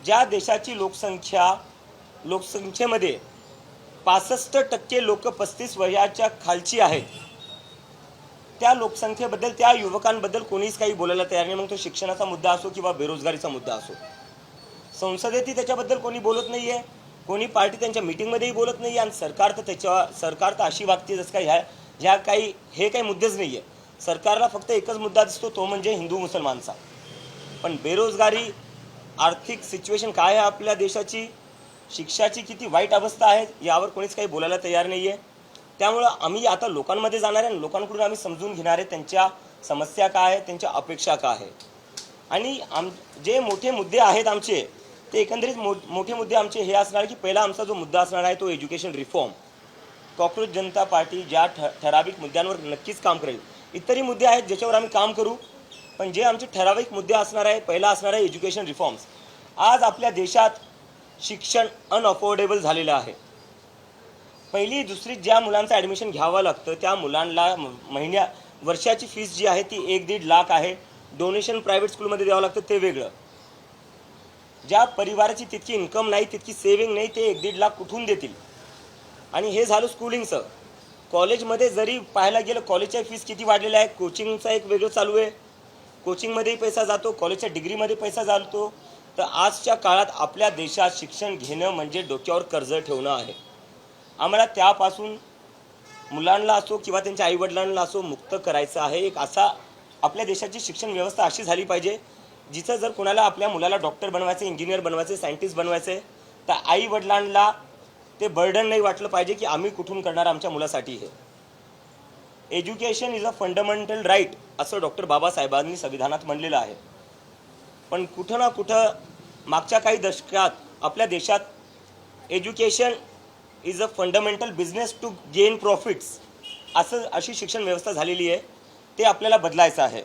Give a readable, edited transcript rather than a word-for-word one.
ज्या देशाची लोकसंख्येमध्ये 65% लोक 35 वयाच्या खालची आहेत, त्या लोकसंख्येबद्दल, त्या युवकांबद्दल कोणीच काही बोलायला तयार नाही. मग तो शिक्षणाचा मुद्दा असो किंवा बेरोजगारीचा मुद्दा असो. संसदेतही त्याच्याबद्दल कोणी बोलत नाही आहे, कोणी पार्टी त्यांच्या मीटिंगमध्येही बोलत नाही आहे. आणि सरकार तर अशी वागते जसं काय ह्या काही मुद्देच नाही आहे. सरकारला फक्त एकच मुद्दा दिसतो, तो म्हणजे हिंदू मुसलमानचा. पण बेरोजगारी, आर्थिक सिच्युएशन काय आहे आपल्या देशाची, शिक्षाची किती वाईट अवस्था आहे, यावर कोणीच काही बोलायला तयार नाही आहे. त्यामुळं आम्ही आता लोकांमध्ये जाणार आहे, लोकांकडून आम्ही समजून घेणार आहे त्यांच्या समस्या काय आहेत, त्यांच्या अपेक्षा काय आहेत. आणि जे मोठे मुद्दे आहेत आमचे, ते एकंदरीत मोठे मुद्दे आमचे हे असणार की पहिला आमचा जो मुद्दा असणार आहे तो एज्युकेशन रिफॉर्म. कॉक्रोच जनता पार्टी ज्या ठराविक मुद्द्यांवर नक्कीच काम करेल. इतरही मुद्दे आहेत ज्याच्यावर आम्ही काम करू, पण जे आमचे ठराविक मुद्दे असणार आहे, पहिला असणार आहे एज्युकेशन रिफॉर्म्स. आज आपल्या देशात शिक्षण अनअफोर्डेबल झालेलं आहे. पहिली दुसरीत ज्या मुलांचं ॲडमिशन घ्यावं लागतं त्या मुलांना वर्षाची फीस जी आहे ती 1-1.5 लाख आहे. डोनेशन प्रायव्हेट स्कूलमध्ये द्यावं लागतं ते वेगळं. ज्या परिवाराची तितकी इन्कम नाही, तितकी सेविंग नाही, ते 1-1.5 लाख कुठून देतील. आणि हे झालं स्कूलिंगचं. कॉलेजमध्ये जरी पाहायला गेलं, कॉलेजच्या फीस किती वाढलेल्या आहे. कोचिंगचा एक वेगळं चालू आहे, कोचिंगमध्येही पैसा जातो, कॉलेजच्या डिग्रीमध्ये पैसा जातो. तर आजच्या काळात आपल्या देशात शिक्षण घेणं म्हणजे डोक्यावर कर्ज ठेवणं आहे. आम्हाला त्यापासून मुलांना असो किंवा त्यांच्या आईवडिलांना असो मुक्त करायचं आहे. एक असा आपल्या देशाची शिक्षण व्यवस्था अशी झाली पाहिजे जिथं जर कोणाला आपल्या मुलाला डॉक्टर बनवायचं, इंजिनियर बनवायचं, सायंटिस्ट बनवायचं, तर आईवडिलांना ते बर्डन नाही वाटलं पाहिजे की आम्ही कुठून करणार आमच्या मुलासाठी हे. Education is a fundamental right असं डॉक्टर बाबासाहेबांनी संविधानात म्हणलेलं आहे. पण कुठं ना कुठं मागच्या काही दशकात आपल्या देशात education is a fundamental business to gain profits अशी शिक्षण व्यवस्था झालेली आहे. ते आपल्याला बदलायचं आहे.